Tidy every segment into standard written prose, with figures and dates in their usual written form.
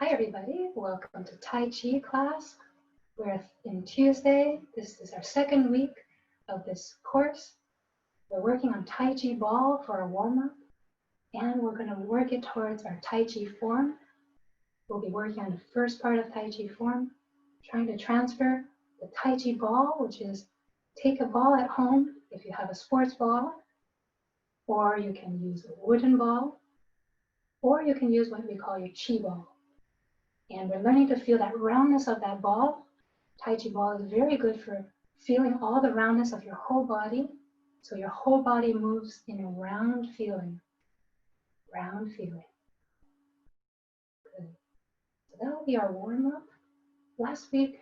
Hi everybody, welcome to Tai Chi class. We're in Tuesday. This is our second week of this course. We're working on Tai Chi Ball for our warm-up, and we're going to work it towards our Tai Chi form. We'll be working on the first part of Tai Chi form, trying to transfer the Tai Chi Ball, which is take a ball at home if you have a sports ball, or you can use a wooden ball, or you can use what we call your Qi ball. And we're learning to feel that roundness of that ball. Tai Chi ball is very good for feeling all the roundness of your whole body. So your whole body moves in a round feeling. Round feeling. Good. So that will be our warm-up. Last week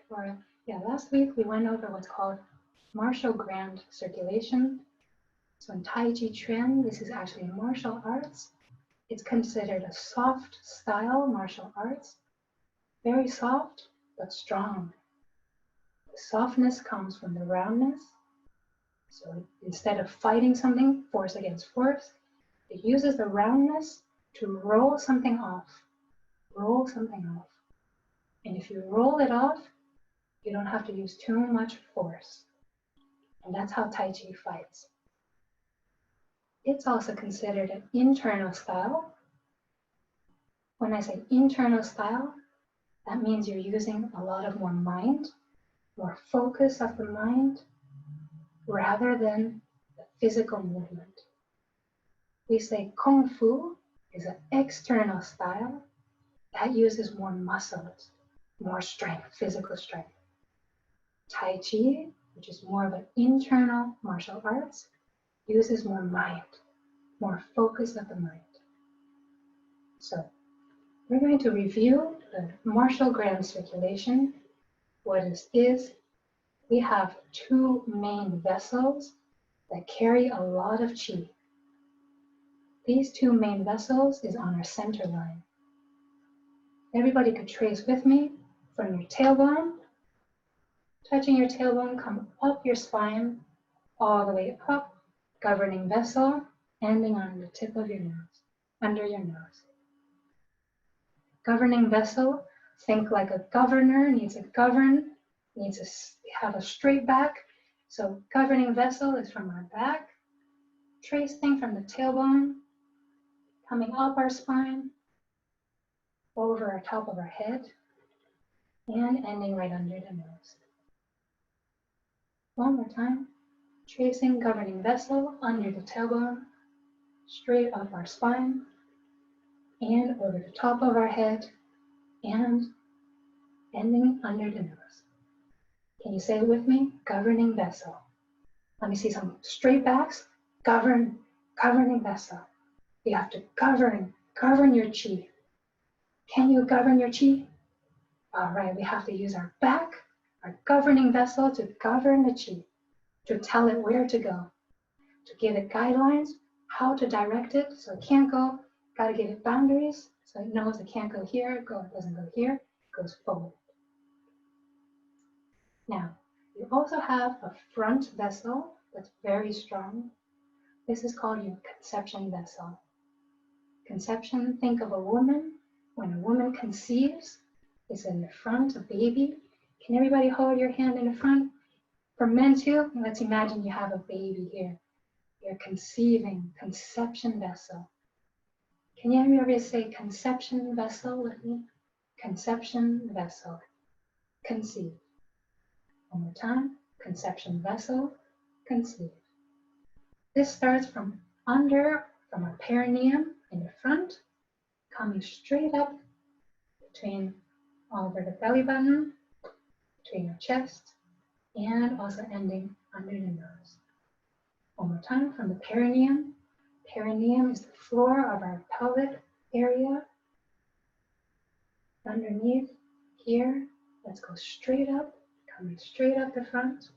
we went over what's called martial grand circulation. So in Tai Chi Trem, this is actually martial arts. It's considered a soft style martial arts. Very soft, but strong. The softness comes from the roundness. So instead of fighting something, force against force, it uses the roundness to roll something off. Roll something off. And if you roll it off, you don't have to use too much force. And that's how Tai Chi fights. It's also considered an internal style. When I say internal style, that means you're using a lot of more mind, more focus of the mind, rather than the physical movement. We say Kung Fu is an external style that uses more muscles, more strength, physical strength. Tai Chi, which is more of an internal martial arts, uses more mind, more focus of the mind. So we're going to review the martial grand circulation. What it is, we have two main vessels that carry a lot of qi. These two main vessels is on our center line. Everybody could trace with me from your tailbone, touching your tailbone, come up your spine, all the way up, governing vessel, ending on the tip of your nose, under your nose. Governing vessel, think like a governor needs to govern, needs to have a straight back. So governing vessel is from our back, tracing from the tailbone, coming up our spine, over our top of our head, and ending right under the nose. One more time, tracing governing vessel under the tailbone, straight up our spine, and over the top of our head, and ending under the nose. Can you say it with me? Governing vessel. Let me see some straight backs. Governing vessel. You have to govern your qi. Can you govern your qi? All right, we have to use our back, our governing vessel, to govern the qi, to tell it where to go, to give it guidelines, how to direct it so it can't go. Got to give it boundaries so it knows it can't go here, it doesn't go here, it goes forward. Now, you also have a front vessel that's very strong. This is called your conception vessel. Conception, think of a woman. When a woman conceives, it's in the front, a baby. Can everybody hold your hand in the front? For men too, let's imagine you have a baby here. You're conceiving, conception vessel. Can you ever say conception vessel with me? Conception vessel. Conceive. One more time. Conception vessel. Conceive. This starts from our perineum in the front, coming straight up between over the belly button, between your chest, and also ending under the nose. One more time, from the perineum. Perineum is the floor of our pelvic area. Underneath here, let's go straight up, coming straight up the front,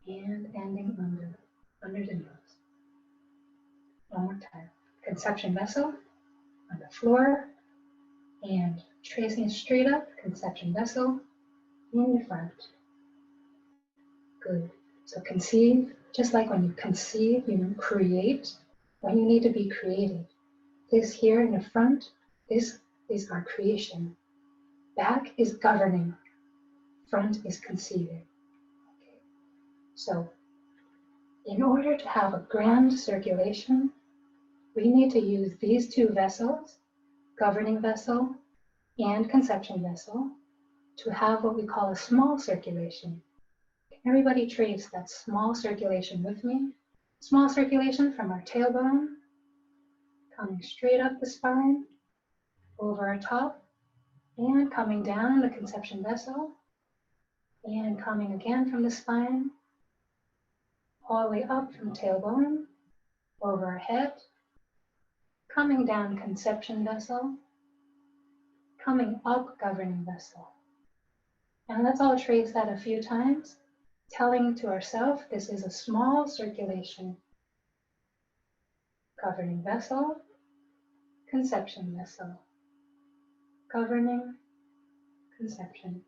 and ending under the nose. One more time. Conception vessel on the floor, and tracing straight up, conception vessel in the front. Good. So conceive, just like when you conceive, you create. When you need to be creative. This here in the front, this is our creation. Back is governing. Front is conceiving. Okay. So, in order to have a grand circulation, we need to use these two vessels, governing vessel and conception vessel, to have what we call a small circulation. Can everybody trace that small circulation with me? Small circulation from our tailbone, coming straight up the spine, over our top, and coming down the conception vessel, and coming again from the spine, all the way up from tailbone, over our head, coming down conception vessel, coming up governing vessel. And let's all trace that a few times, telling to ourselves this is a small circulation. Governing vessel, conception vessel. Governing, conception.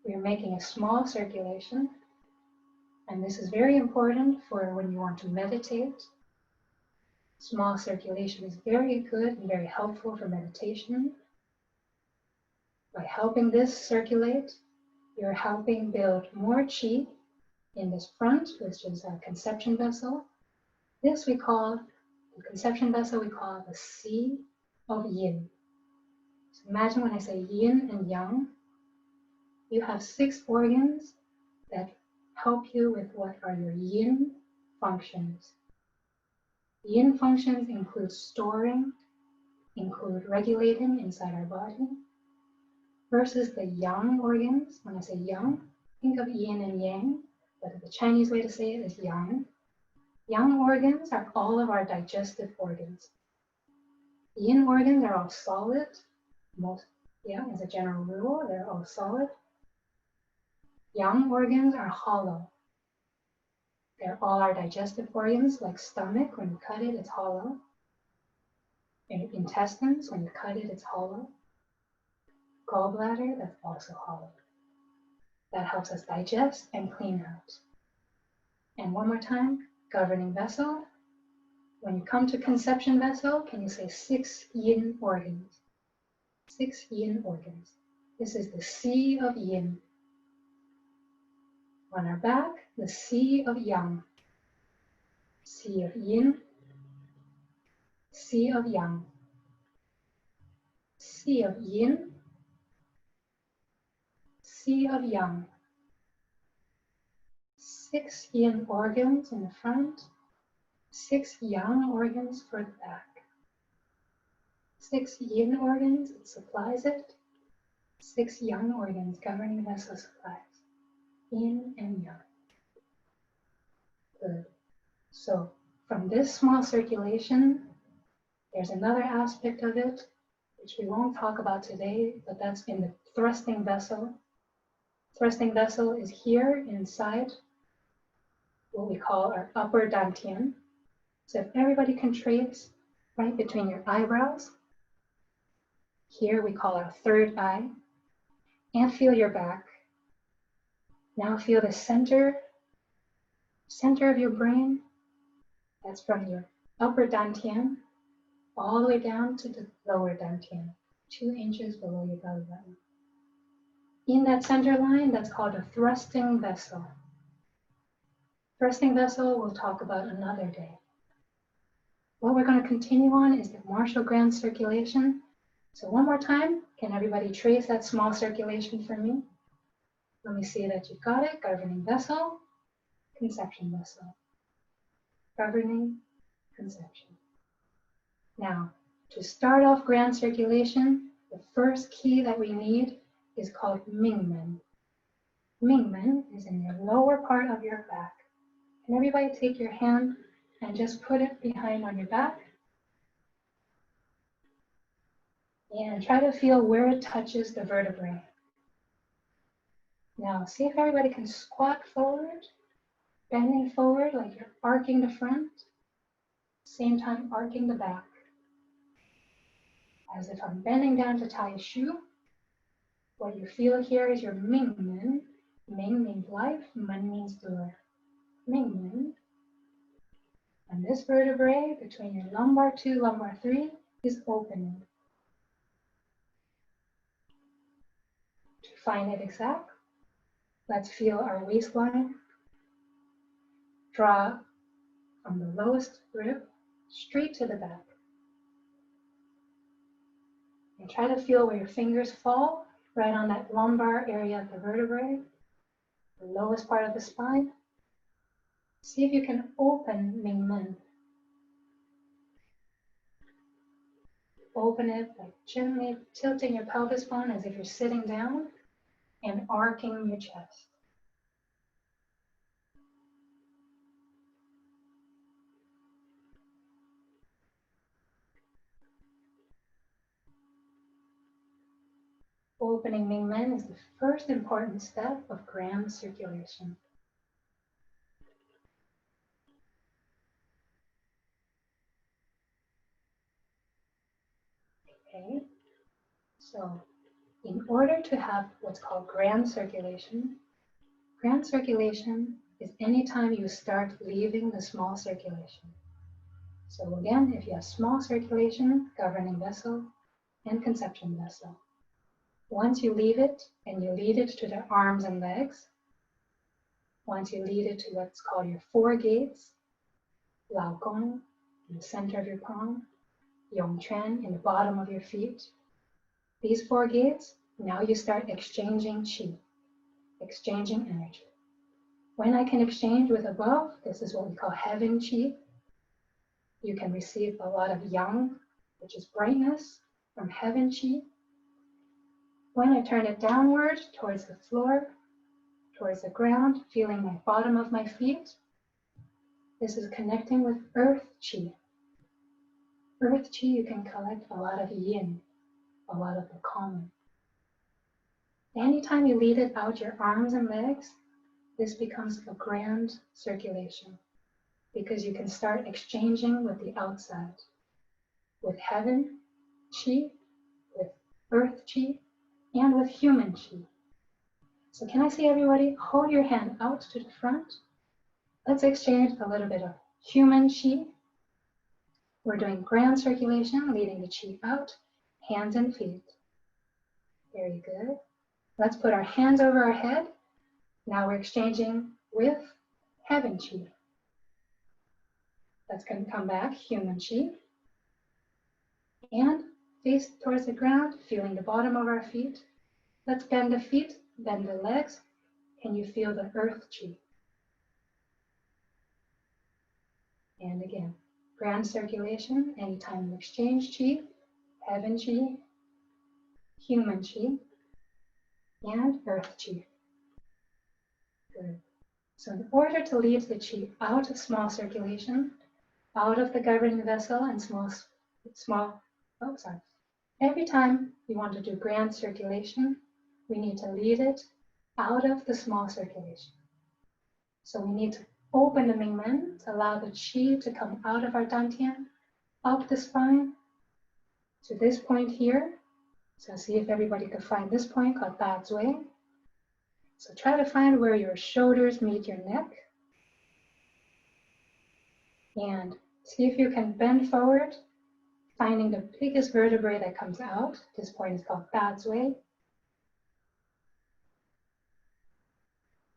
We are making a small circulation, and this is very important for when you want to meditate. Small circulation is very good and very helpful for meditation. By helping this circulate, you're helping build more qi in this front, which is our conception vessel. This we call, the conception vessel we call the sea of yin. So imagine when I say yin and yang, you have 6 organs that help you with what are your yin functions. Yin functions include storing, include regulating inside our body, versus the yang organs. When I say yang, think of yin and yang, but the Chinese way to say it is yang. Yang organs are all of our digestive organs. Yin organs are all solid, as a general rule, they're all solid. Yang organs are hollow. They're all our digestive organs, like stomach, when you cut it, it's hollow. And intestines, when you cut it, it's hollow. Gallbladder, that's also hollow. That helps us digest and clean out. And one more time, governing vessel. When you come to conception vessel, can you say 6 yin organs? 6 yin organs. This is the sea of yin. On our back, the sea of yang. Sea of yin, sea of yang. Sea of yin, sea of yang. 6 yin organs in the front, 6 yang organs for the back. 6 yin organs, it supplies it. 6 yang organs, governing vessel supplies. Yin and yang. Good. So from this small circulation, there's another aspect of it, which we won't talk about today, but that's in the thrusting vessel. Thrusting vessel is here inside what we call our upper dantian. So if everybody can trace right between your eyebrows, here we call our third eye, and feel your back. Now feel the center of your brain. That's from your upper dantian all the way down to the lower dantian, 2 inches below your belly button. In that center line, that's called a thrusting vessel. Thrusting vessel we'll talk about another day. What we're going to continue on is the martial grand circulation. So one more time, can everybody trace that small circulation for me? Let me see that you've got it. Governing vessel, conception vessel. Governing, conception. Now, to start off grand circulation, the first key that we need is called Ming. Ming is in your lower part of your back. Can everybody take your hand and just put it behind on your back? And try to feel where it touches the vertebrae. Now, see if everybody can squat forward, bending forward like you're arcing the front, same time arcing the back. As if I'm bending down to tie a shoe. What you feel here is your Ming. Ming means life, Men means door. Ming. And this vertebrae between your lumbar 2, lumbar 3 is opening. To find it exact, let's feel our waistline. Draw from the lowest rib straight to the back. And try to feel where your fingers fall, right on that lumbar area of the vertebrae, the lowest part of the spine. See if you can open Ming Men. Open it by gently tilting your pelvis bone as if you're sitting down and arcing your chest. Opening Ming Men is the first important step of grand circulation. Okay, so in order to have what's called grand circulation is any time you start leaving the small circulation. So again, if you have small circulation, governing vessel, and conception vessel, once you leave it and you lead it to the arms and legs, once you lead it to what's called your four gates, Lao Gong in the center of your palm, Yong in the bottom of your feet, these four gates, now you start exchanging qi, exchanging energy. When I can exchange with above, this is what we call heaven qi. You can receive a lot of Yang, which is brightness, from heaven qi. When I turn it downward towards the floor, towards the ground, feeling my bottom of my feet, this is connecting with earth qi. Earth qi, you can collect a lot of yin, a lot of the common. Anytime you lead it out your arms and legs, this becomes a grand circulation because you can start exchanging with the outside, with heaven qi, with earth qi, and with human qi. So can I see everybody hold your hand out to the front? Let's exchange a little bit of human qi. We're doing grand circulation, leading the qi out, hands and feet. Very good. Let's put our hands over our head. Now we're exchanging with heaven qi. Let's come back, human qi. And face towards the ground, feeling the bottom of our feet. Let's bend the feet, bend the legs. Can you feel the earth qi? And again, grand circulation, anytime you exchange qi, heaven qi, human qi, and earth qi. Good. So in order to lead the qi out of small circulation, out of the governing vessel and every time you want to do grand circulation, we need to lead it out of the small circulation. So we need to open the Ming Men to allow the qi to come out of our dantian, up the spine, to this point here. So see if everybody can find this point called Zhui. So try to find where your shoulders meet your neck. And see if you can bend forward, finding the biggest vertebrae that comes out. This point is called Zhui.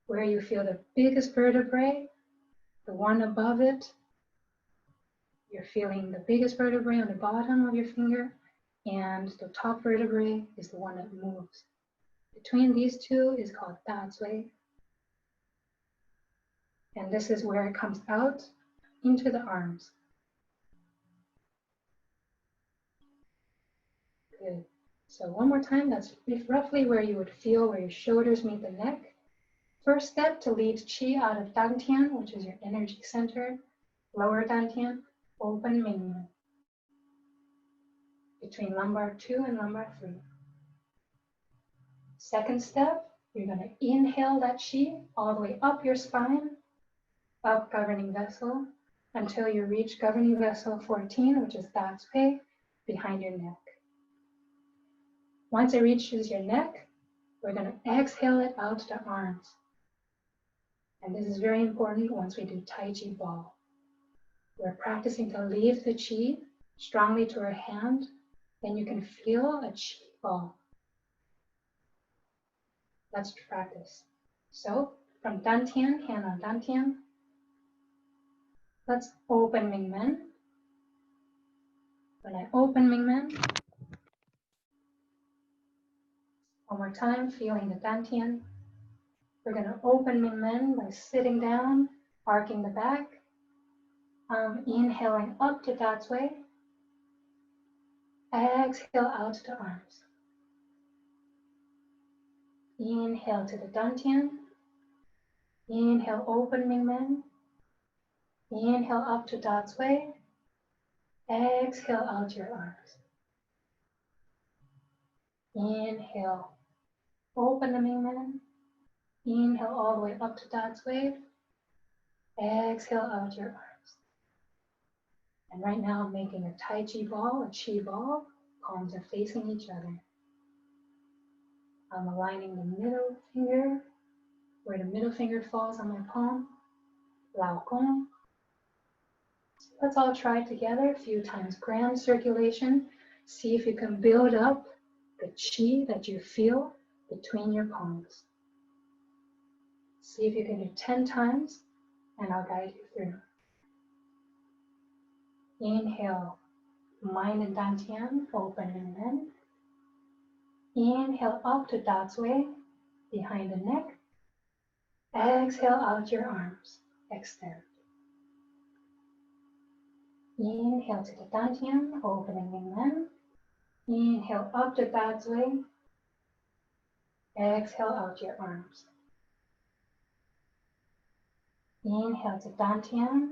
Where you feel the biggest vertebrae, the one above it, you're feeling the biggest vertebrae on the bottom of your finger, and the top vertebrae is the one that moves. Between these two is called Zhui. And this is where it comes out into the arms. Good. So one more time, that's roughly where you would feel where your shoulders meet the neck. First step to lead qi out of dantian, which is your energy center, lower dantian, open Ming Men. Between lumbar 2 and lumbar 3. Second step, you're going to inhale that qi all the way up your spine, up governing vessel, until you reach governing vessel 14, which is Zhui, behind your neck. Once it reaches your neck, we're going to exhale it out to arms. And this is very important once we do Tai Chi Ball. We're practicing to leave the qi strongly to our hand, and you can feel a qi ball. Let's practice. So, from dantian, hand on dantian, let's open Ming Men. When I open Ming Men, one more time, feeling the dantian. We're going to open Ming Men by sitting down, arcing the back, inhaling up to Da Zhui. Exhale out to arms. Inhale to the dantian. Inhale, open Ming Men. Inhale up to Da Zhui. Exhale out your arms. Inhale, open the Ming Men. Inhale all the way up to Da Zhui. Exhale out your arms. And right now I'm making a Tai Chi ball, a Qi ball. Palms are facing each other. I'm aligning the middle finger where the middle finger falls on my palm. Lao Gong. Let's all try it together a few times. Grand circulation. See if you can build up the qi that you feel between your palms. See if you can do 10 times, and I'll guide you through. Inhale, mind and dantian, open and then. Inhale up to Da Zhui, behind the neck. Exhale out your arms, extend. Inhale to the dantian, opening and then. Inhale up to Da Zhui. Exhale out your arms. Inhale to dantian,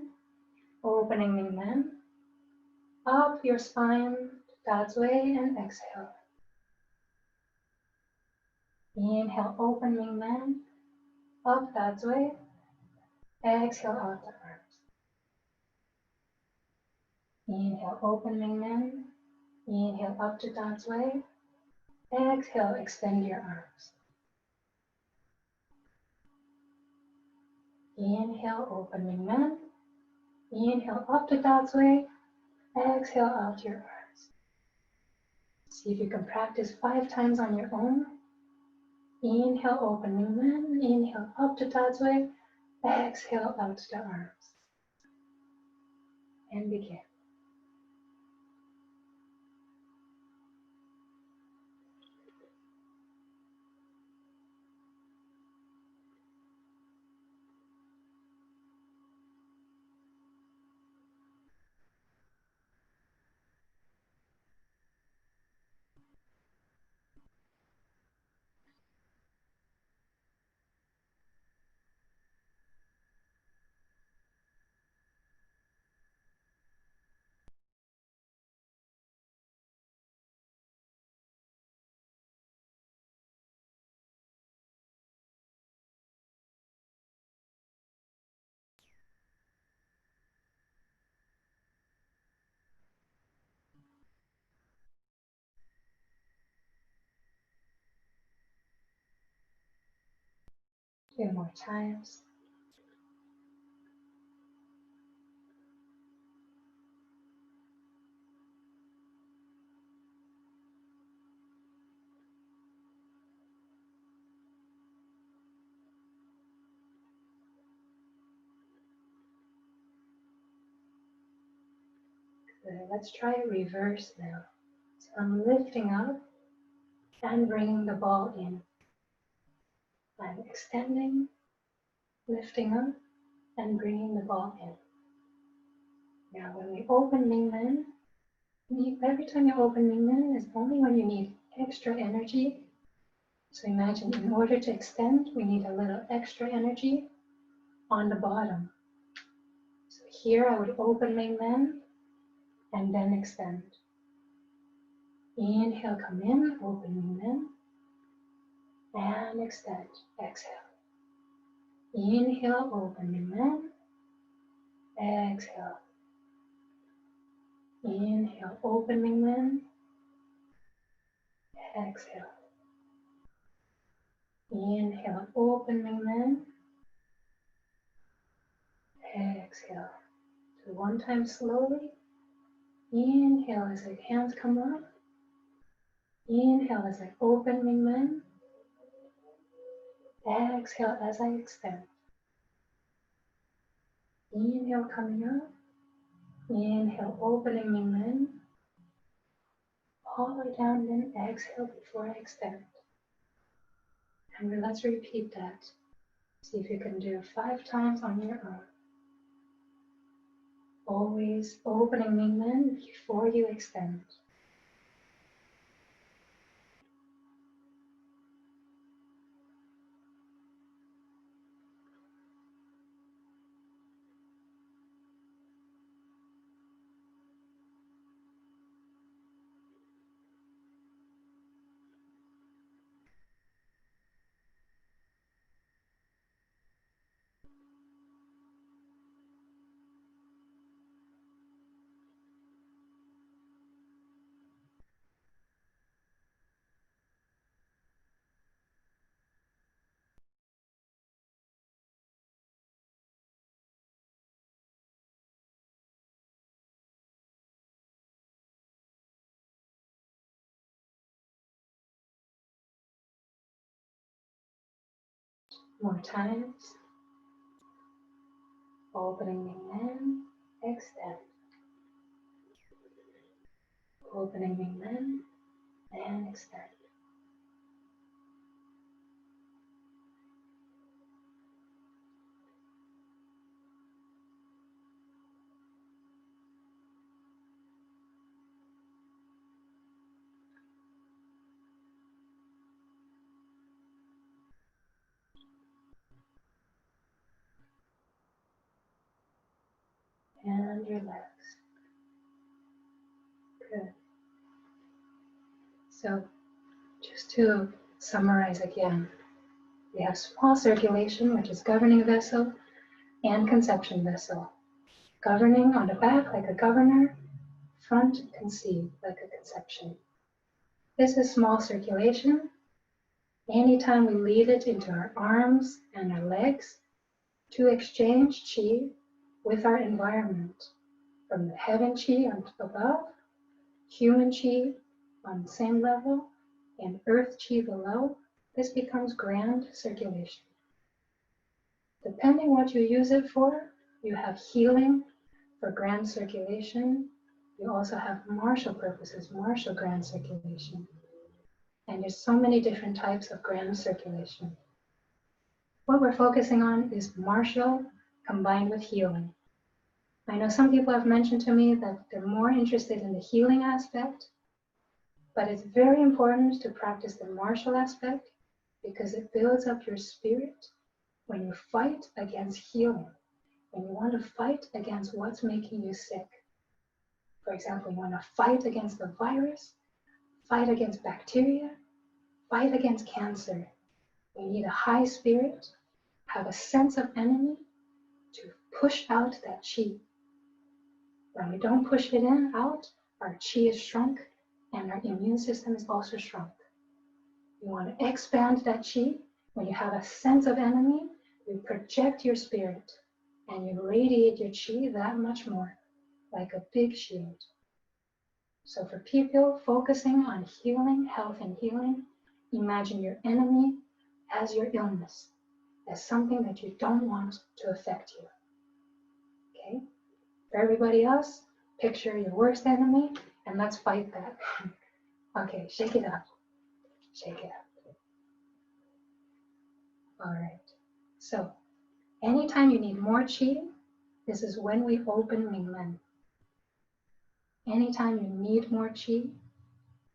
opening Ming Men. Up your spine, Da Zhui, and exhale. Inhale, open Ming Men. Up Da Zhui. Exhale out the arms. Inhale, open Ming Men. Inhale up to Da Zhui. Exhale, extend your arms. Inhale, open Ming Men. Inhale up to Da Zhui. Exhale out your arms. See if you can practice 5 times on your own. Inhale, open Ming Men. Inhale up to Da Zhui. Exhale out to the arms. And begin. Two more times. Good. Let's try reverse now. So I'm lifting up and bringing the ball in. I'm extending, lifting up, and bringing the ball in. Now when we open Ming Men, every time you open Ming Men is only when you need extra energy. So imagine in order to extend, we need a little extra energy on the bottom. So here I would open Ming Men and then extend. Inhale, come in, open Ming Men, and extend, exhale. Inhale, open Ming Men, exhale. Inhale, open Ming Men, exhale. Inhale, open Ming Men, exhale. So one time slowly. Inhale as the hands come up. Inhale as I open Ming Men. Exhale as I extend. Inhale coming up. Inhale opening Ming Men. All the way down, then exhale before I extend. And let's repeat that. See if you can do 5 times on your own. Always opening Ming Men before you extend. More times. Opening Ming Men, extend. Opening Ming Men, and extend. And relax. Good. So, just to summarize again, we have small circulation, which is governing vessel, and conception vessel. Governing on the back like a governor, front conceive like a conception. This is small circulation. Anytime we lead it into our arms and our legs to exchange qi with our environment, from the heaven qi on above, human qi on the same level, and earth qi below, this becomes grand circulation. Depending what you use it for, you have healing for grand circulation. You also have martial purposes, martial grand circulation. And there's so many different types of grand circulation. What we're focusing on is martial combined with healing. I know some people have mentioned to me that they're more interested in the healing aspect, but it's very important to practice the martial aspect because it builds up your spirit when you fight against healing, when you want to fight against what's making you sick. For example, you want to fight against the virus, fight against bacteria, fight against cancer. You need a high spirit, have a sense of enemy to push out that qi. When we don't push it out, our qi is shrunk and our immune system is also shrunk. You want to expand that qi. When you have a sense of enemy, you project your spirit and you radiate your qi that much more, like a big shield. So for people focusing on healing, health and healing, imagine your enemy as your illness, as something that you don't want to affect you. Okay? For everybody else, picture your worst enemy and let's fight that. Okay, shake it up. Shake it up. All right. So, anytime you need more qi, this is when we open Ming Men. Anytime you need more qi,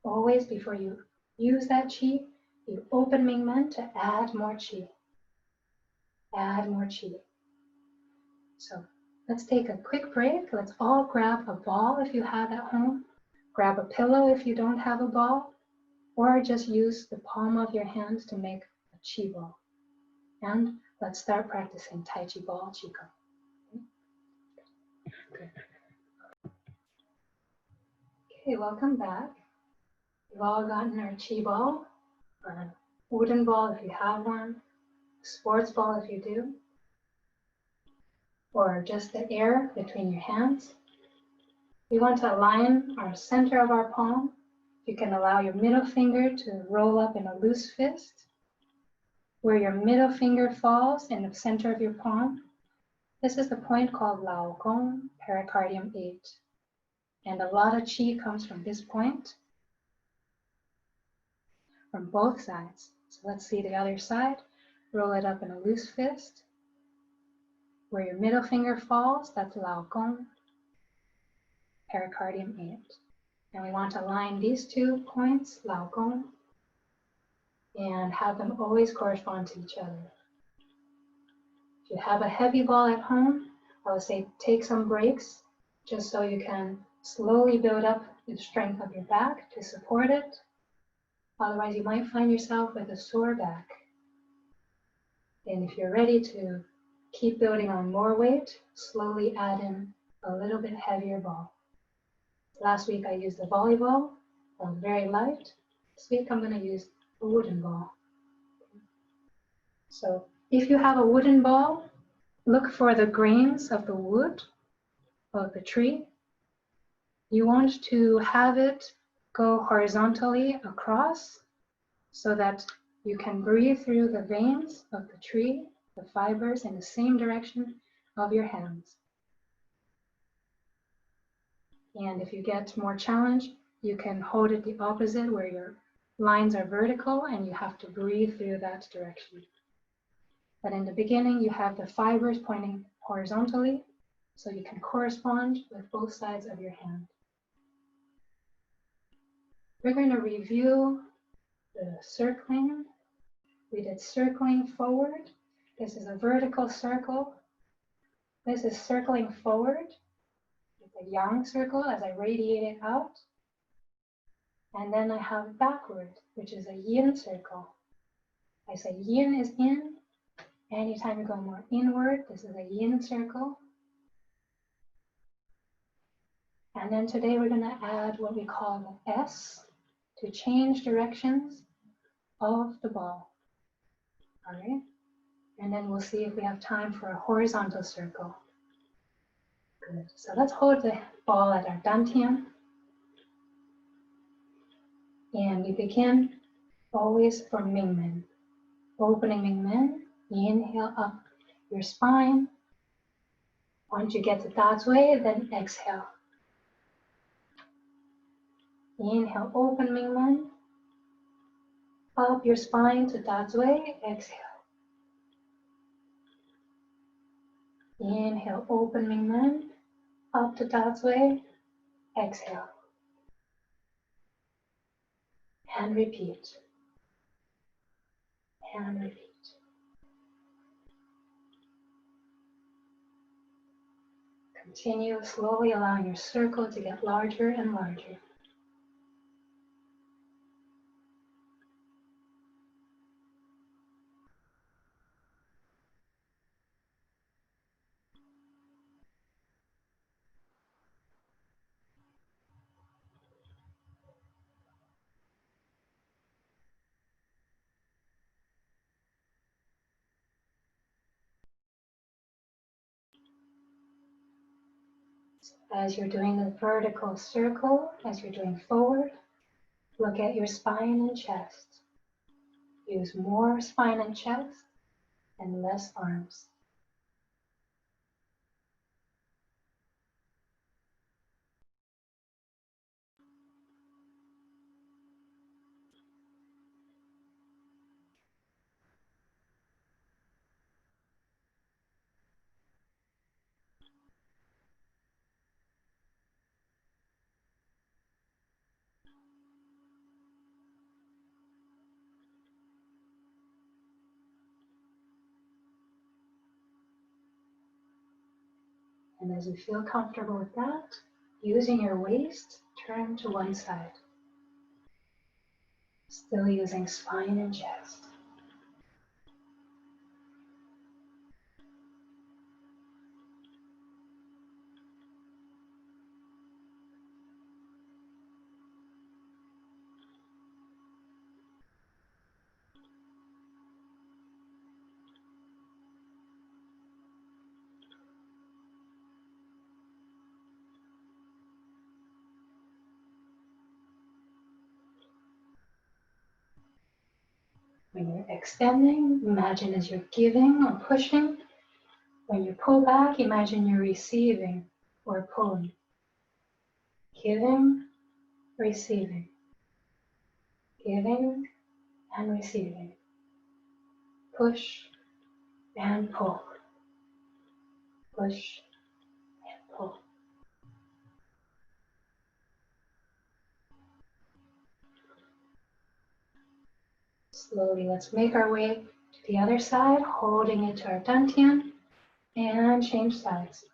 always before you use that qi, you open Ming Men to add more qi. Add more qi. So let's take a quick break. Let's all grab a ball if you have at home. Grab a pillow if you don't have a ball. Or just use the palm of your hand to make a Qi ball. And let's start practicing Tai Chi Ball Qigong. Good. Okay, welcome back. We've all gotten our Qi ball, or a wooden ball if you have one, sports ball if you do. or just the air between your hands. We want to align our center of our palm. You can allow your middle finger to roll up in a loose fist. Where your middle finger falls in the center of your palm, this is the point called Lao Gong, pericardium 8. And a lot of qi comes from this point, from both sides. So let's see the other side. Roll it up in a loose fist. Where your middle finger falls, that's Lao Gong, pericardium 8. And we want to align these 2 points, Lao Gong, and have them always correspond to each other. If you have a heavy ball at home, I would say take some breaks just so you can slowly build up the strength of your back to support it. Otherwise, you might find yourself with a sore back. And if you're ready to keep building on more weight, slowly add in a little bit heavier ball. Last week I used a volleyball, it was very light. This week I'm going to use a wooden ball. So if you have a wooden ball, look for the grains of the wood of the tree. You want to have it go horizontally across so that you can breathe through the veins of the tree, the fibers in the same direction of your hands. And if you get more challenged, you can hold it the opposite where your lines are vertical and you have to breathe through that direction. But in the beginning, you have the fibers pointing horizontally so you can correspond with both sides of your hand. We're going to review the circling. We did circling forward. This is a vertical circle. This is circling forward. It's a yang circle as I radiate it out. And then I have backward, which is a yin circle. I say yin is in. Anytime you go more inward, this is a yin circle. And then today we're going to add what we call the S to change directions of the ball. All right? And then we'll see if we have time for a horizontal circle. Good. So let's hold the ball at our dantian. And we begin always from Ming Men. Opening Ming Men, inhale up your spine. Once you get to Da Zhui, then exhale. Inhale, open Ming Men. Up your spine to Da Zhui, exhale. Inhale, open Ming Men. Up to Da Zhui, exhale. And repeat. And repeat. Continue slowly allowing your circle to get larger and larger. As you're doing the vertical circle, as you're doing forward, look at your spine and chest. Use more spine and chest and less arms. And as you feel comfortable with that, using your waist, turn to one side. Still using spine and chest. When you're extending, imagine as you're giving or pushing. When you pull back, imagine you're receiving or pulling. Giving, receiving. Giving and receiving. Push and pull. Push and pull. Slowly, let's make our way to the other side, holding it to our dantian, and change sides.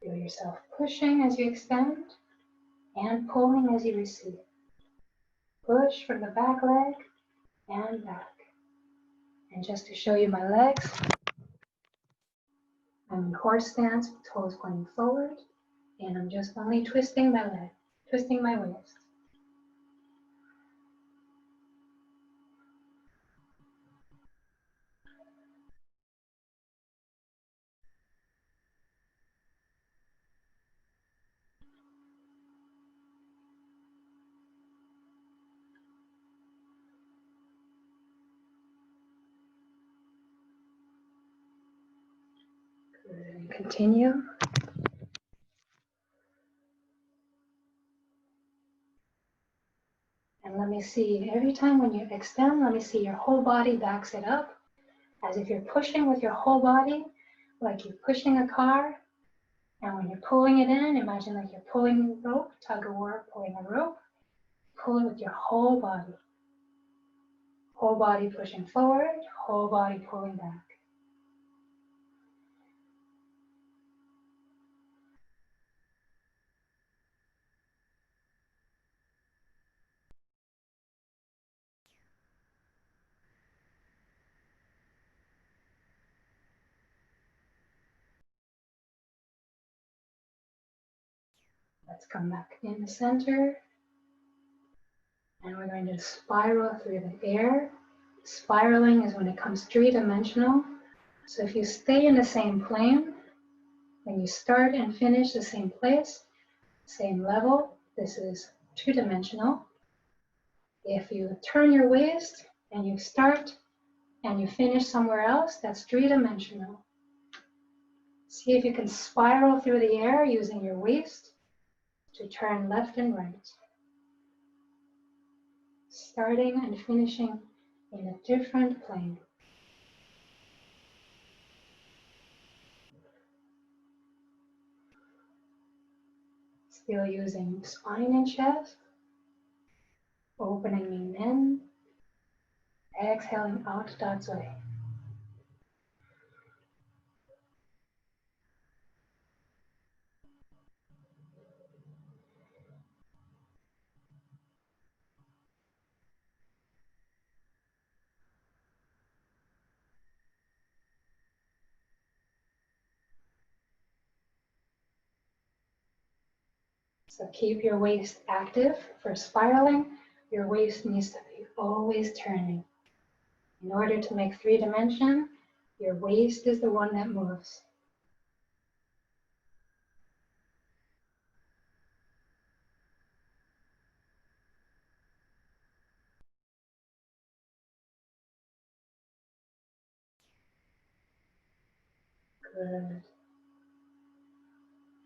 Feel yourself pushing as you extend and pulling as you receive. Push from the back leg and back. And just to show you my legs, I'm in horse stance with toes pointing forward, and I'm just only twisting my leg, twisting my waist. Good. And continue. And let me see, every time when you extend, let me see your whole body backs it up, as if you're pushing with your whole body, like you're pushing a car. And when you're pulling it in, imagine like you're pulling a rope, tug of war, pulling a rope. Pull it with your whole body. Whole body pushing forward, whole body pulling back. Let's come back in the center. And we're going to spiral through the air. Spiraling is when it comes three-dimensional. So if you stay in the same plane, when you start and finish the same place, same level, this is two-dimensional. If you turn your waist and you start and you finish somewhere else, that's three-dimensional. See if you can spiral through the air using your waist to turn left and right. Starting and finishing in a different plane. Still using spine and chest. Opening Ming in. Exhaling out Zhui. So keep your waist active. For spiraling, your waist needs to be always turning. In order to make three-dimension, your waist is the one that moves. Good.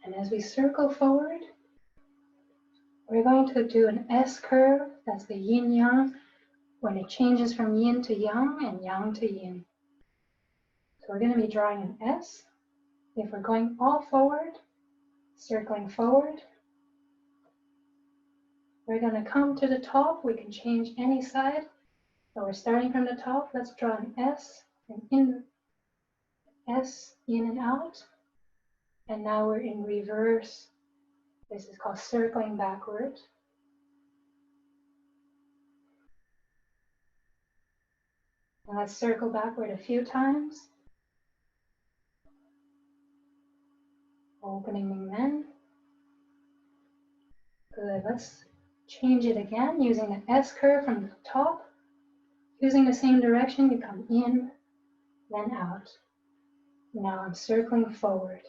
And as we circle forward, we're going to do an S curve. That's the yin-yang, when it changes from yin to yang and yang to yin. So we're going to be drawing an S. If we're going all forward, circling forward, we're going to come to the top. We can change any side. So we're starting from the top. Let's draw an S, and in S, in and out. And now we're in reverse. This is called circling backward. And let's circle backward a few times. Opening Ming Men. Good. Let's change it again using the S curve from the top. Using the same direction, you come in, then out. Now I'm circling forward.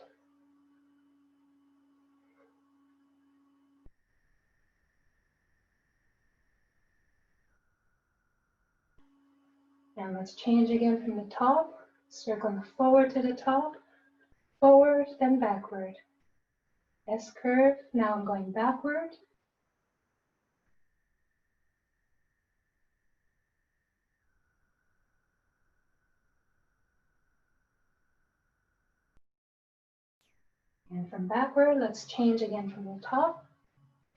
And let's change again from the top, circling forward to the top, forward, then backward. S curve, now I'm going backward. And from backward, let's change again from the top.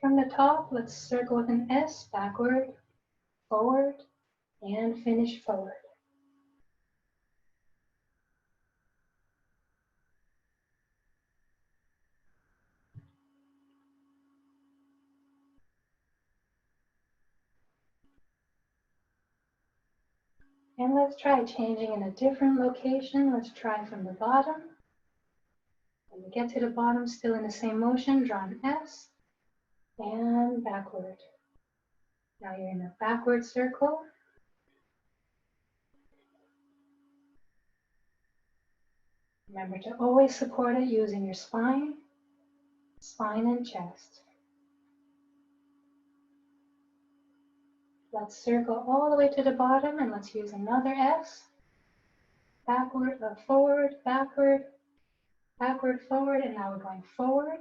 From the top, let's circle with an S, backward, forward, and finish forward. And let's try changing in a different location. Let's try from the bottom. When we get to the bottom, still in the same motion, draw an S, and backward. Now you're in a backward circle. Remember to always support it using your spine and chest. Let's circle all the way to the bottom and let's use another S. Backward, forward, backward, backward, forward, and now we're going forward.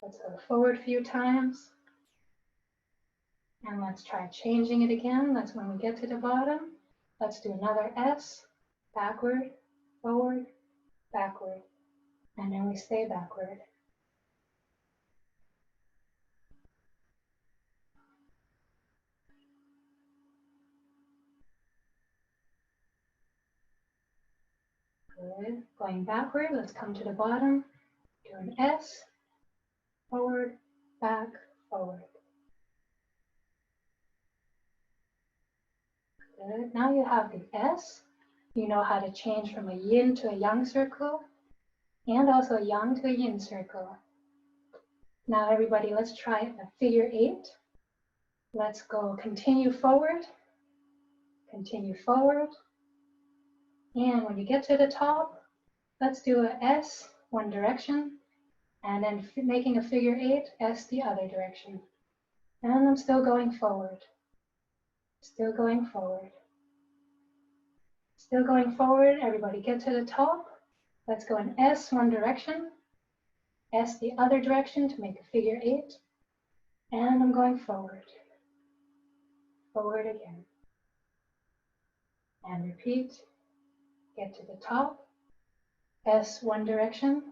Let's go forward a few times. And let's try changing it again. That's when we get to the bottom. Let's do another S, backward, forward, backward, and then we stay backward. Good. Going backward, let's come to the bottom, do an S, forward, back, forward. Good. Now you have the S. You know how to change from a yin to a yang circle and also a yang to a yin circle. Now everybody, let's try a figure 8. Let's go continue forward, and when you get to the top, let's do a S one direction, and then making a figure 8, S the other direction. And I'm still going forward, still going forward. Still going forward, everybody get to the top. Let's go in S one direction, S the other direction to make a figure 8, and I'm going forward, forward again. And repeat, get to the top, S one direction,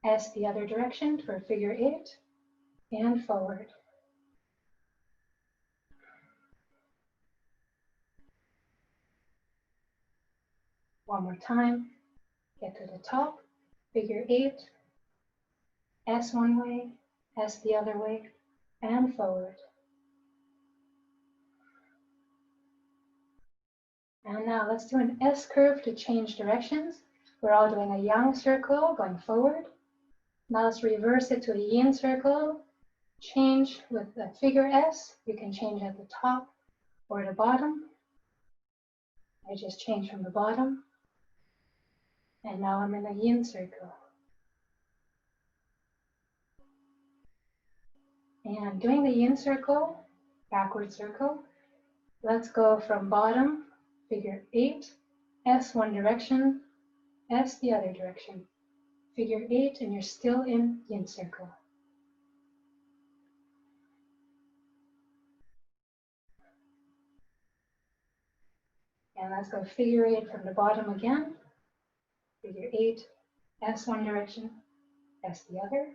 S the other direction for a figure 8, and forward. One more time, get to the top, figure 8, S one way, S the other way, and forward. And now let's do an S curve to change directions. We're all doing a yang circle going forward. Now let's reverse it to a yin circle. Change with the figure S. You can change at the top or the bottom. I just changed from the bottom. And now I'm in a yin circle. And doing the yin circle, backward circle, let's go from bottom, figure 8, S one direction, S the other direction. Figure 8, and you're still in yin circle. And let's go figure 8 from the bottom again. Figure 8, S one direction, S the other,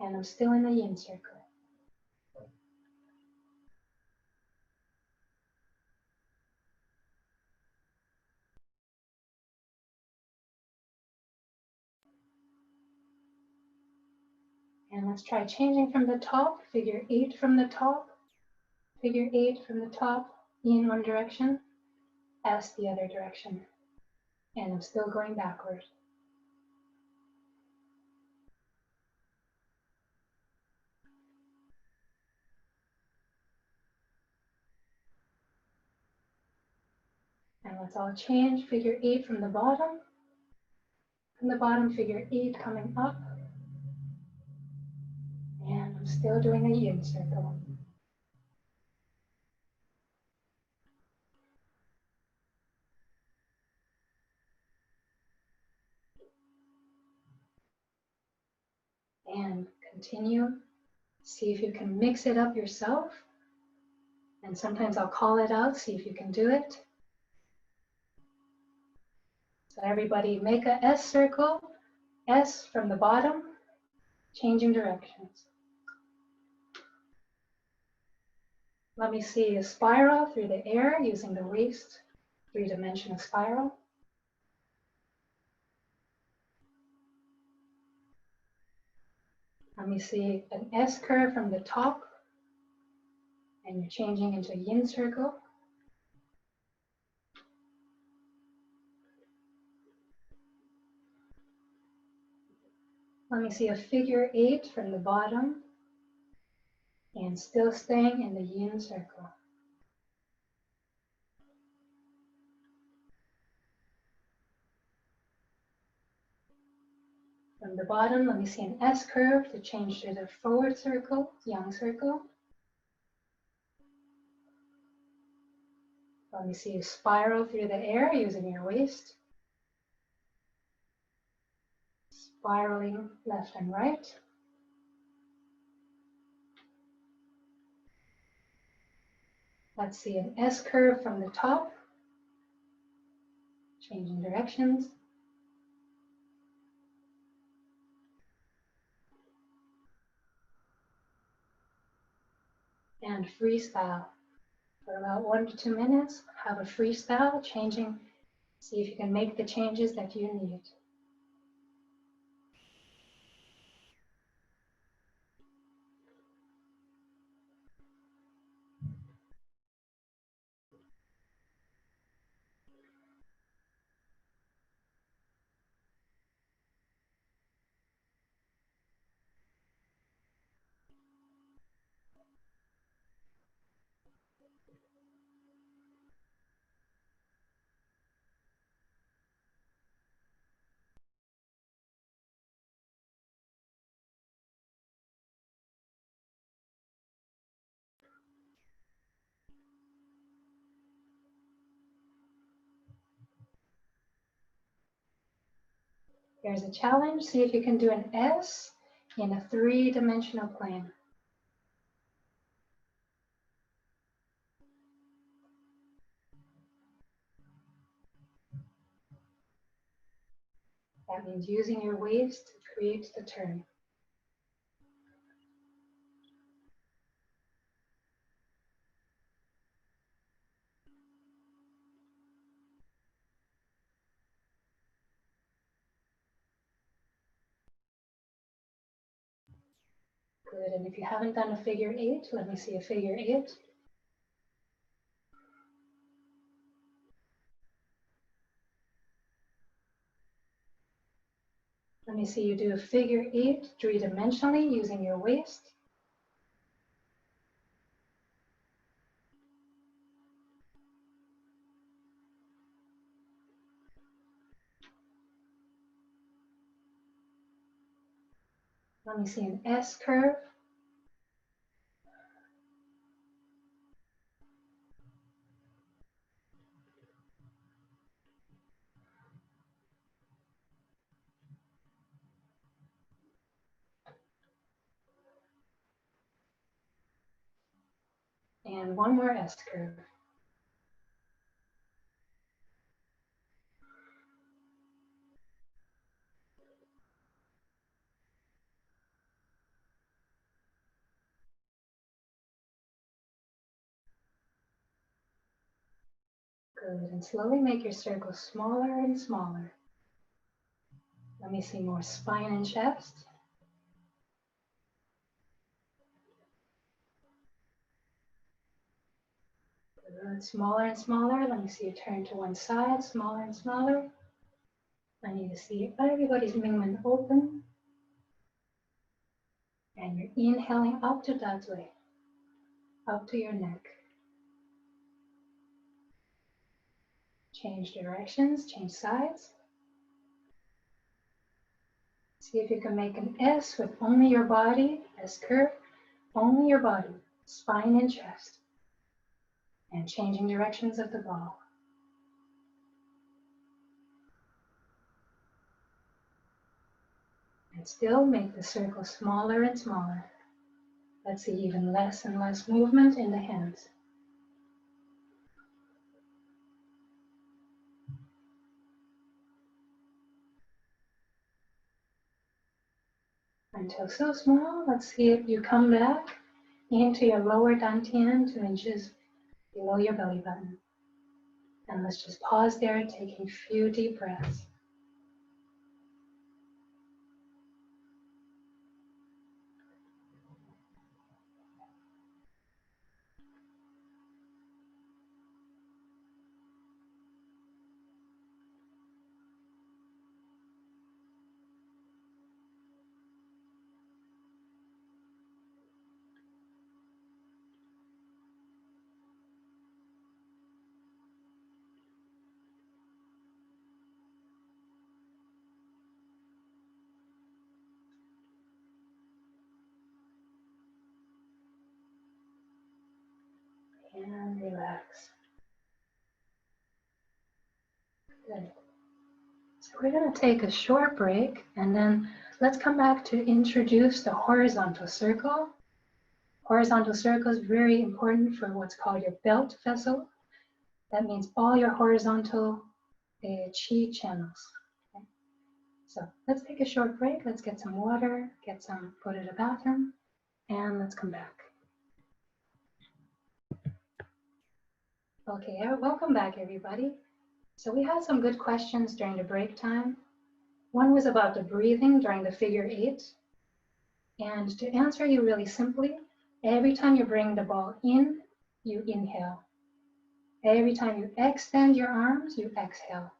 and I'm still in the yin circle. And let's try changing from the top, figure 8 from the top, figure 8 from the top, in one direction, S the other direction, and I'm still going backward. And let's all change figure 8 from the bottom. From the bottom, figure 8 coming up. And I'm still doing a yin circle. And continue. See if you can mix it up yourself. And sometimes I'll call it out, see if you can do it. So everybody make a S circle, S from the bottom, changing directions. Let me see a spiral through the air using the waist, 3-dimensional spiral. Let me see an S curve from the top, and you're changing into a yin circle. Let me see a figure 8 from the bottom, and still staying in the yin circle. From the bottom, let me see an S curve to change to the forward circle, Yang circle. Let me see a spiral through the air using your waist. Spiraling left and right. Let's see an S curve from the top. Changing directions. And freestyle. For about 1 to 2 minutes, have a freestyle, changing, see if you can make the changes that you need. Here's a challenge. See if you can do an S in a 3-dimensional plane. That means using your waist to create the turn. Good, and if you haven't done a figure 8, let me see a figure 8. Let me see you do a figure 8 3-dimensionally using your waist. Let me see an S curve. And one more S curve. Good, and slowly make your circle smaller and smaller. Let me see more spine and chest. Good. Smaller and smaller. Let me see you turn to one side. Smaller and smaller. I need to see everybody's Ming open. And you're inhaling up to Zhui, up to your neck. Change directions, change sides. See if you can make an S with only your body, S curve, only your body, spine and chest. And changing directions of the ball. And still make the circle smaller and smaller. Let's see even less and less movement in the hands. Until so small, let's see if you come back into your lower dantian 2 inches below your belly button. And let's just pause there, taking a few deep breaths. And relax. Good. So we're going to take a short break and then let's come back to introduce the horizontal circle. Horizontal circle is very important for what's called your belt vessel. That means all your horizontal chi channels. Okay? So let's take a short break. Let's get some water, get some food at the bathroom, and let's come back. Okay, welcome back everybody. So we had some good questions during the break time. One was about the breathing during the figure 8. And to answer you really simply, every time you bring the ball in, you inhale. Every time you extend your arms, you exhale.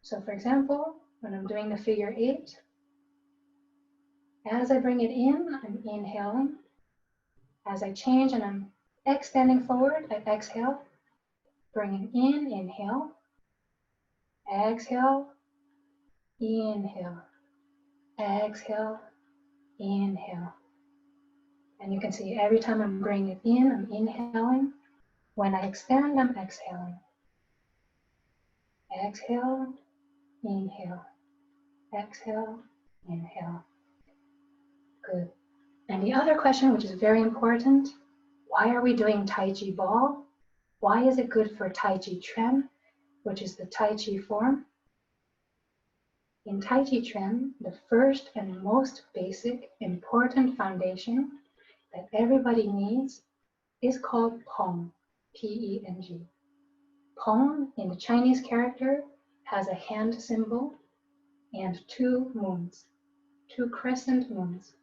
So for example, when I'm doing the figure 8, as I bring it in, I'm inhaling. As I change and I'm extending forward, I exhale. Bringing in, inhale. Exhale, inhale. Exhale, inhale. And you can see every time I'm bringing it in, I'm inhaling. When I extend, I'm exhaling. Exhale, inhale. Exhale, inhale. Good. And the other question, which is very important, why are we doing Tai Chi Ball? Why is it good for Tai Chi Trem, which is the Tai Chi form? In Tai Chi Trem, the first and most basic, important foundation that everybody needs is called Peng, P-E-N-G. Peng, in the Chinese character, has a hand symbol and 2 moons, 2 crescent moons.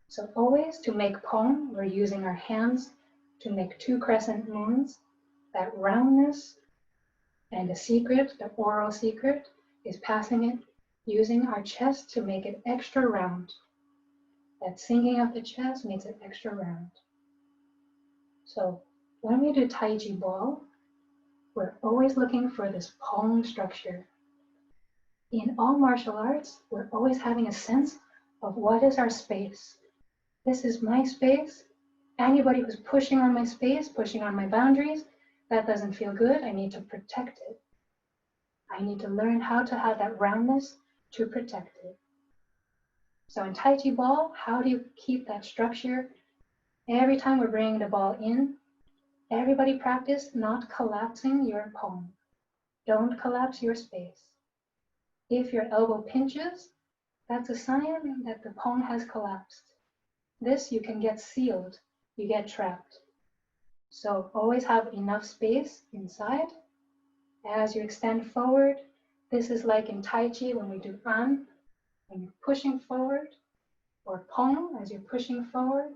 So always to make Peng, we're using our hands to make 2 crescent moons. That roundness and the secret, the oral secret, is passing it using our chest to make it extra round. That sinking of the chest makes it extra round. So when we do Tai Chi Ball, we're always looking for this Peng structure. In all martial arts, we're always having a sense of what is our space. This is my space. Anybody who's pushing on my space, pushing on my boundaries, that doesn't feel good. I need to protect it. I need to learn how to have that roundness to protect it. So in Tai Chi Ball, how do you keep that structure? Every time we're bringing the ball in, everybody practice not collapsing your palm. Don't collapse your space. If your elbow pinches, that's a sign that the palm has collapsed. This you can get sealed, you get trapped. So always have enough space inside. As you extend forward, this is like in Tai Chi when we do An, when you're pushing forward, or Peng as you're pushing forward.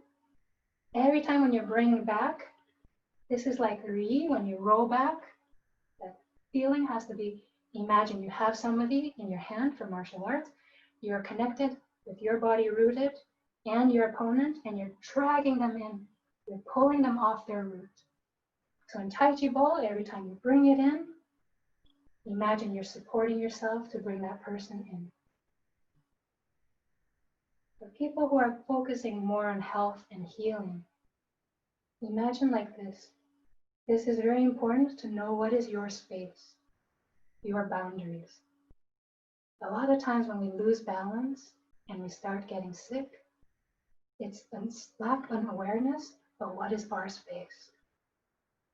Every time when you're bringing back, This is like Ri, when you roll back, that feeling has to be, imagine you have somebody in your hand for martial arts, you're connected with your body rooted and your opponent, and you're dragging them in, you're pulling them off their root. So in Tai Chi Ball, every time you bring it in, imagine you're supporting yourself to bring that person in. For people who are focusing more on health and healing, imagine like this. This is very important to know what is your space, your boundaries. A lot of times when we lose balance and we start getting sick, it's lack of awareness of what is our space.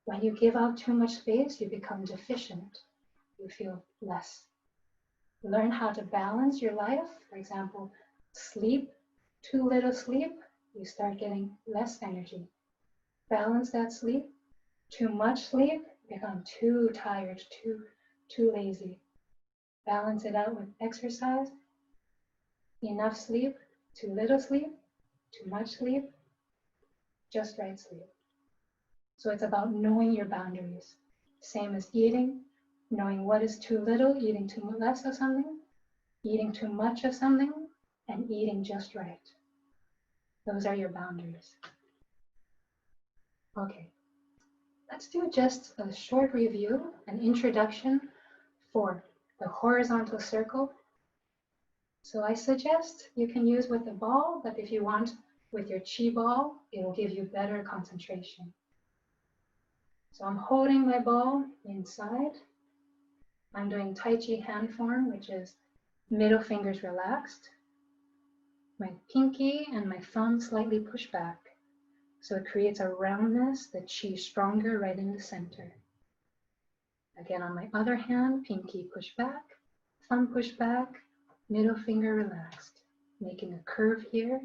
When you give out too much space, you become deficient. You feel less. Learn how to balance your life. For example, sleep, too little sleep, you start getting less energy. Balance that sleep. Too much sleep, become too tired, too lazy. Balance it out with exercise. Enough sleep, too little sleep, too much sleep, just right sleep. So it's about knowing your boundaries. Same as eating, knowing what is too little, eating too less of something, eating too much of something, and eating just right. Those are your boundaries. Okay, let's do just a short review, an introduction for the horizontal circle. So I suggest you can use with the ball, but if you want with your Qi ball, it'll give you better concentration. So I'm holding my ball inside. I'm doing Tai Chi Hand Form, which is middle fingers relaxed. My pinky and my thumb slightly push back. So it creates a roundness, the Qi stronger right in the center. Again, on my other hand, pinky push back, thumb push back, middle finger relaxed, making a curve here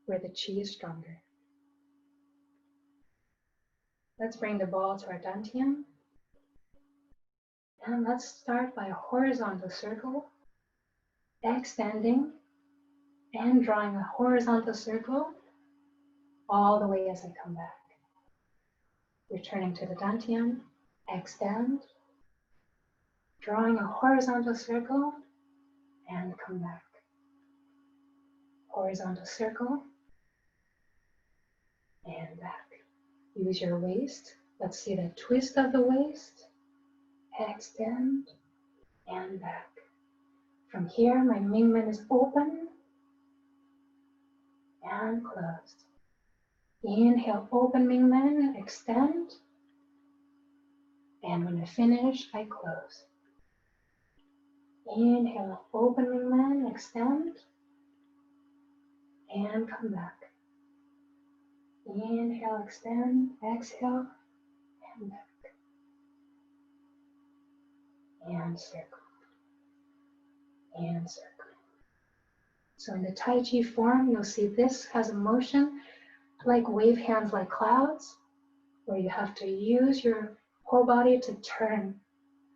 where the Qi is stronger. Let's bring the ball to our dantian. And let's start by a horizontal circle, extending and drawing a horizontal circle all the way as I come back. Returning to the dantian, extend, drawing a horizontal circle and come back. Horizontal circle and back. Use your waist. Let's see the twist of the waist. Extend and back. From here, my Ming is open and closed. Inhale, open Ming Men, extend. And when I finish, I close. Inhale, open Ming Men, extend. And come back. Inhale, extend, exhale, and back. And circle. And circle. So in the Tai Chi form, you'll see this has a motion like wave hands like clouds, where you have to use your whole body to turn,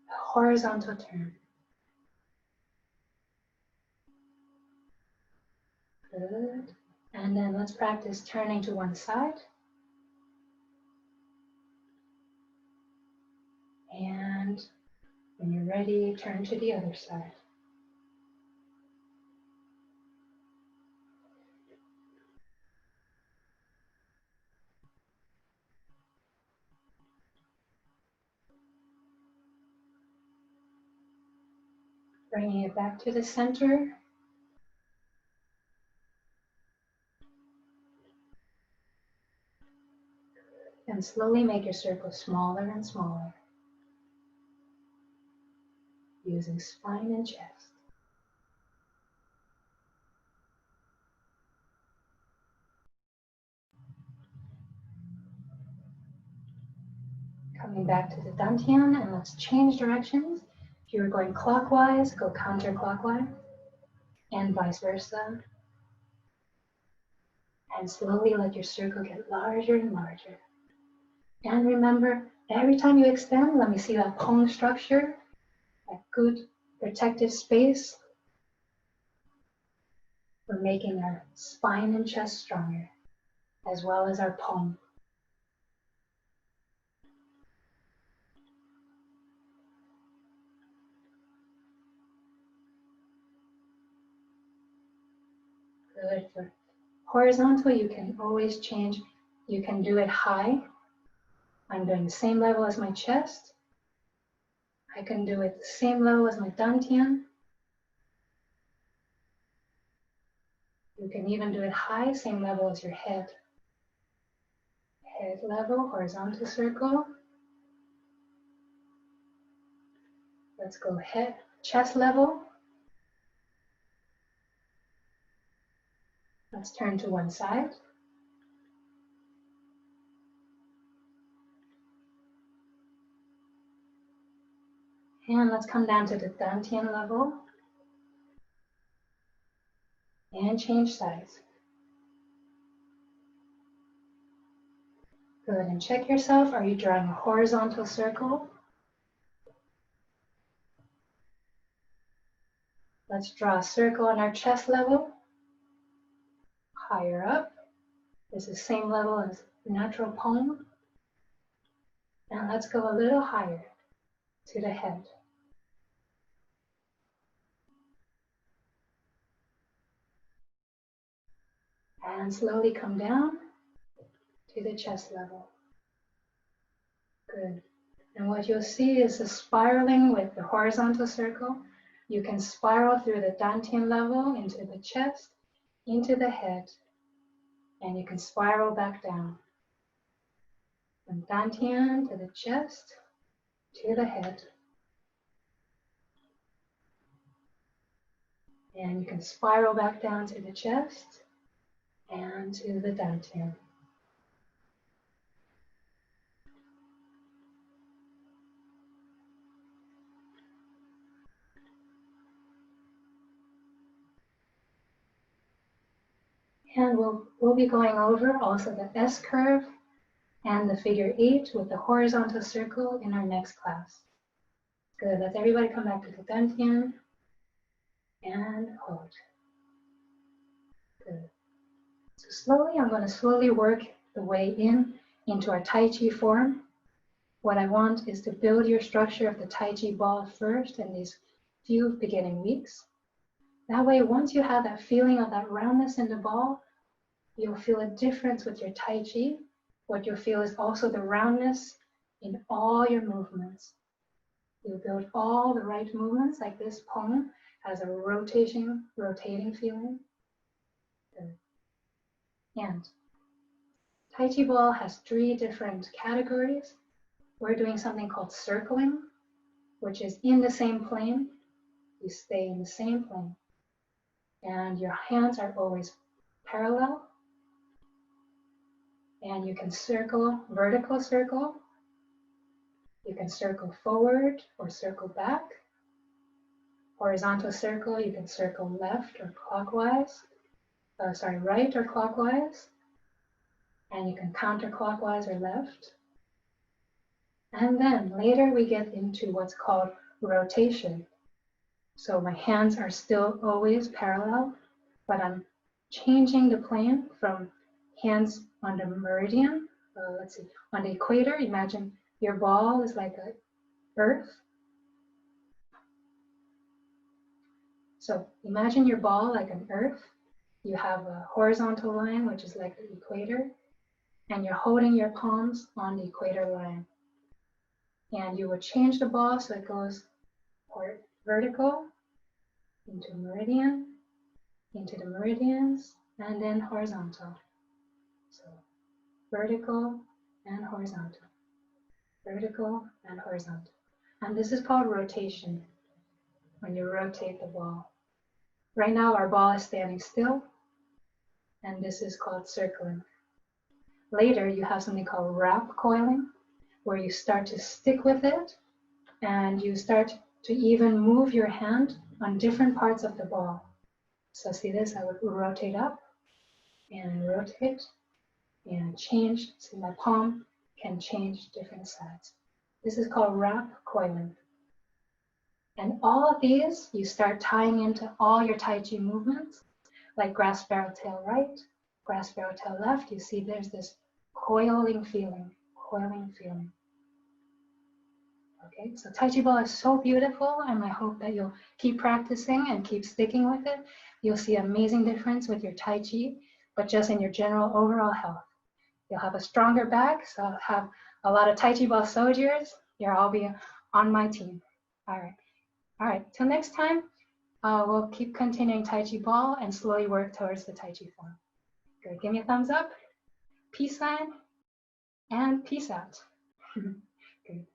a horizontal turn. Good. And then let's practice turning to one side. And when you're ready, turn to the other side. Bringing it back to the center. And slowly make your circle smaller and smaller, using spine and chest. Coming back to the dantian, and let's change directions. If you were going clockwise, go counterclockwise, and vice versa. And slowly let your circle get larger and larger. And remember, every time you extend, let me see that Peng structure, that good protective space. We're making our spine and chest stronger, as well as our Peng. Good. For horizontal, you can always change. You can do it high. I'm doing the same level as my chest. I can do it the same level as my dantian. You can even do it high, same level as your head. Head level, horizontal circle. Let's go head, chest level. Let's turn to one side. And let's come down to the dantian level. And change sides. Good, and check yourself. Are you drawing a horizontal circle? Let's draw a circle on our chest level. Higher up. This is same level as natural palm. And let's go a little higher to the head. And slowly come down to the chest level. Good. And what you'll see is a spiraling with the horizontal circle. You can spiral through the dantian level into the chest, into the head, and you can spiral back down. From dantian to the chest, to the head. And you can spiral back down to the chest and to the dantian. And we'll be going over also the S curve and the figure 8 with the horizontal circle in our next class. Good, let's everybody come back to the dantian and hold. Good. So slowly, I'm going to slowly work the way into our Tai Chi form. What I want is to build your structure of the Tai Chi ball first in these few beginning weeks. That way, once you have that feeling of that roundness in the ball, you'll feel a difference with your Tai Chi. What you'll feel is also the roundness in all your movements. You'll build all the right movements, like this Peng has a rotating feeling. And Tai Chi ball has 3 different categories. We're doing something called circling, which is in the same plane. You stay in the same plane. And your hands are always parallel. And you can circle, vertical circle. You can circle forward or circle back. Horizontal circle, you can circle left or clockwise. Right or clockwise. And you can counterclockwise or left. And then later we get into what's called rotation. So my hands are still always parallel, but I'm changing the plane from hands on the meridian. On the equator, imagine your ball is like an earth. So imagine your ball like an earth. You have a horizontal line, which is like the equator, and you're holding your palms on the equator line. And you would change the ball so it goes vertical, into meridian, into the meridians, and then horizontal. So vertical and horizontal, vertical and horizontal. And this is called rotation, when you rotate the ball. Right now our ball is standing still, and this is called circling. Later you have something called wrap coiling, where you start to stick with it, and you start to even move your hand on different parts of the ball. So see this, I would rotate up and rotate and change. So my palm can change different sides. This is called wrap coiling. And all of these, you start tying into all your Tai Chi movements, like grass barrel tail right, grass barrel tail left. You see there's this coiling feeling, coiling feeling. Okay, so Tai Chi Ball is so beautiful, and I hope that you'll keep practicing and keep sticking with it. You'll see amazing difference with your Tai Chi, but just in your general overall health. You'll have a stronger back, so I'll have a lot of Tai Chi Ball soldiers. You'll all be on my team. All right, till next time, we'll keep continuing Tai Chi Ball and slowly work towards the Tai Chi form. Good, give me a thumbs up, peace sign, and peace out. Good.